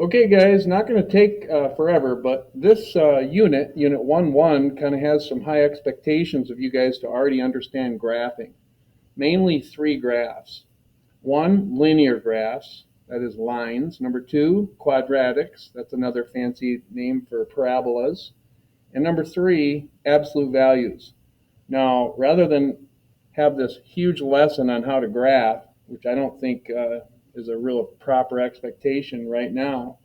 Okay, guys, not going to take forever, but this unit 1-1, kind of has some high expectations of you guys to already understand graphing. Mainly three graphs. One, linear graphs, that is lines. Number two, quadratics, that's another fancy name for parabolas. And number three, absolute values. Now, rather than have this huge lesson on how to graph, which I don't think is a real proper expectation right now,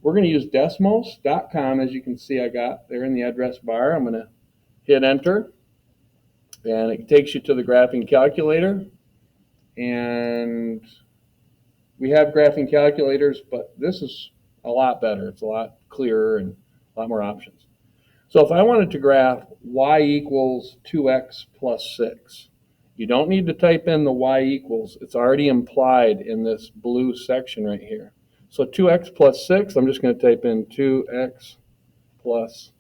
we're going to use Desmos.com. As you can see, I got there in the address bar. I'm going to hit enter, and it takes you to the graphing calculator. And we have graphing calculators, but this is a lot better. It's a lot clearer and a lot more options. So if I wanted to graph y equals 2x plus 6, you don't need to type in the y equals. It's already implied in this blue section right here. So 2x plus 6, I'm just going to type in 2x plus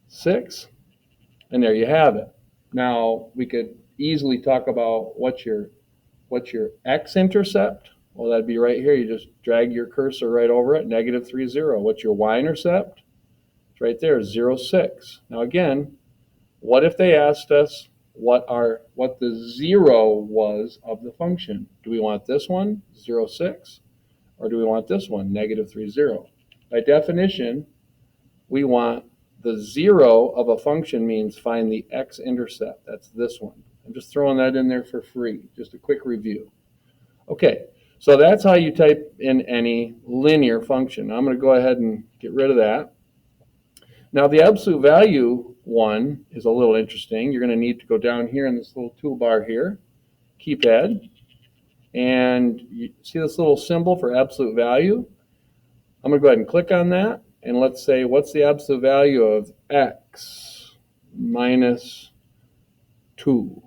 6, and there you have it. Now we could easily talk about what's your x-intercept. Well, that'd be right here. You just drag your cursor right over it, -3, 0. What's your y-intercept? It's right there, 0, 6. Now again, what if they asked us what the 0 was of the function? Do we want this one, 0, 6? Or do we want this one, -3, 0? By definition, we want the 0 of a function means find the x-intercept. That's this one. I'm just throwing that in there for free, just a quick review. Okay, so that's how you type in any linear function. I'm going to go ahead and get rid of that. Now the absolute value one is a little interesting. You're going to need to go down here in this little toolbar here, keypad, and you see this little symbol for absolute value? I'm going to go ahead and click on that, and let's say, what's the absolute value of x minus 2?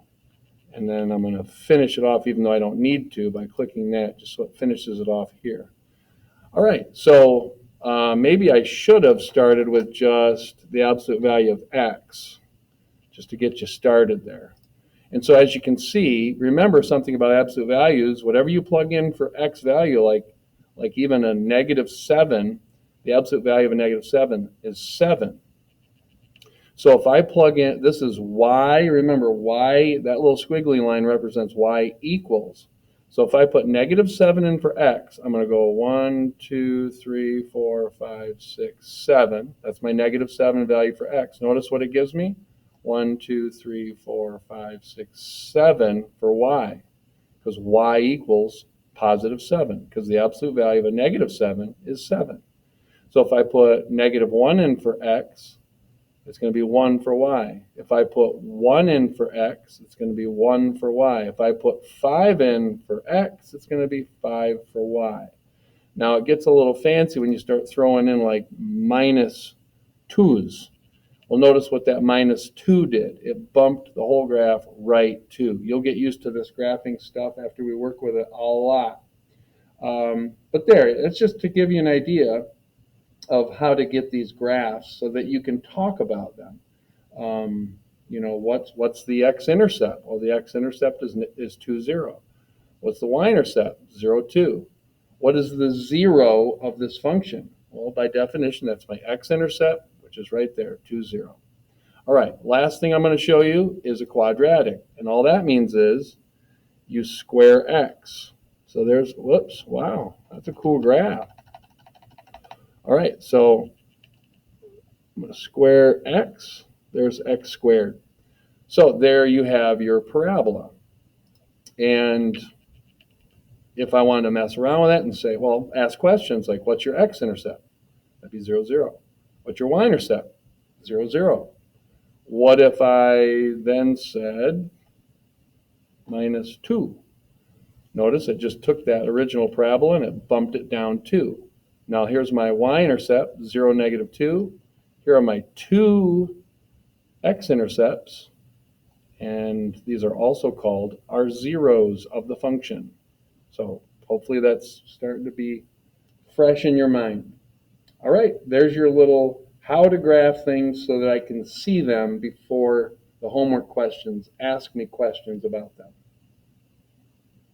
And then I'm going to finish it off, even though I don't need to, by clicking that, just so it finishes it off here. All right, so maybe I should have started with just the absolute value of x, just to get you started there. And so as you can see, remember something about absolute values. Whatever you plug in for x value, like even a -7, the absolute value of a -7 is 7. So if I plug in, this is y, remember y, that little squiggly line represents y equals. So if I put -7 in for x, I'm going to go 1, 2, 3, 4, 5, 6, 7. That's my -7 value for x. Notice what it gives me? 1, 2, 3, 4, 5, 6, 7 for y, because y equals +7, because the absolute value of a -7 is 7. So if I put -1 in for x, it's going to be 1 for y. If I put 1 in for x, it's going to be 1 for y. If I put 5 in for x, it's going to be 5 for y. Now it gets a little fancy when you start throwing in like -2's. Well, notice what that -2 did. It bumped the whole graph right to. You'll get used to this graphing stuff after we work with it a lot. But there, it's just to give you an idea of how to get these graphs so that you can talk about them. What's the x-intercept? Well, the x-intercept is 2, 0. What's the y-intercept? 0, 2. What is the 0 of this function? Well, by definition, that's my x-intercept, which is right there, 2, 0. All right, last thing I'm going to show you is a quadratic. And all that means is you square x. So there's, whoops, wow, that's a cool graph. All right, so I'm going to square x. There's x squared. So there you have your parabola. And if I wanted to mess around with it and say, well, ask questions like, what's your x-intercept? That'd be 0, 0. What's your y-intercept? 0, 0. What if I then said -2? Notice it just took that original parabola and it bumped it down 2. Now here's my y-intercept, 0, -2. Here are my two x-intercepts, and these are also called our zeros of the function. So hopefully that's starting to be fresh in your mind. All right, there's your little how to graph things so that I can see them before the homework questions. Ask me questions about them.